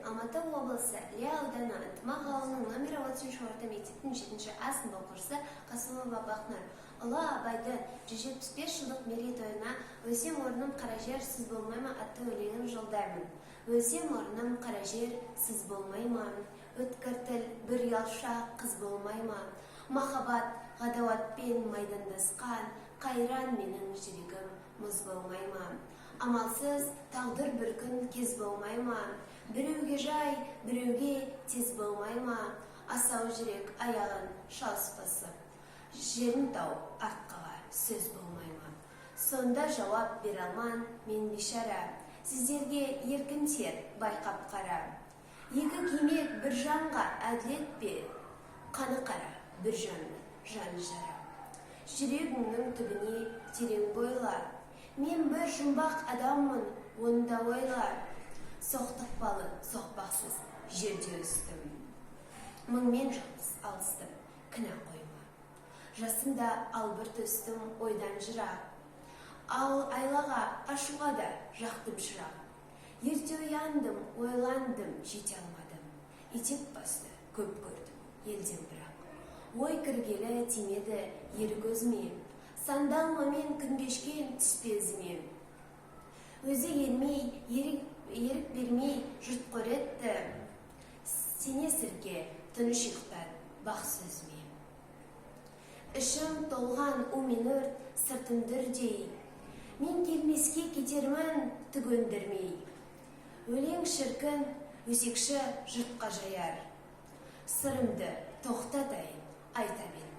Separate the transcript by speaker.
Speaker 1: Алматы облысы Іле ауданы Ынтымақ ауылының номер 33 орта мектептің 7-ші А сынып оқушысы Қасымова Бақнұр ұлы Абайдың 175 жылдық мерейтойына «Өлсем орным қара жер, сіз болмай ма» атты өлеңін жолдаймын. Өлсем орным қара жер, сіз болмай ма? Өткір тіл бір ұялша қыз болмай ма? Махаббат ғадауатпен майдандасқан қайран менің жүрегім мұз болмай ма? Амалсыз тағдыр бір күн кез болмай ма? Біреуге жай, біреуге тез болмай ма? Асау жүрек аяғын шалыс басып, жерін тауып артқаға сөз болмай ма? Сонда жауап бере алман мен бишара, сіздерге еркін тер байқап қара. Екі кимек бір жанға әділет бе? Қаны қара бір жанның жаны жара. Жүрегіңнің түбіне терең бойла, мен бір жұмбақ адаммын, онда ойла. Соқтықпалы, соқпақсыз жерде өстім. Мыңмен жалғыз алыстым, кінә қойма. Жасымда албырт өстім ойдан жырақ. Ал айлаға, ашуға да жақтым шырақ. Ерте ояндым, ойландым, жете алмадым. Етек басты, көп көрдім, елден бірақ. Ой кіргелі тимеді ері көзіме. Сандалма мен күн кешкен түспе ізіме. Өзі елмей, ерік бермей жұрт қоретті. Сене сірке, тыныш ұйықтар, бақ сөзіме. Ішім толған у мен өрт, сыртым дүрдей. Мен келмеске кетермін түгөндірмей. Өлең шіркін, өсекші жұртқа жаяр. Сырымды тоқтатайын, айта бер.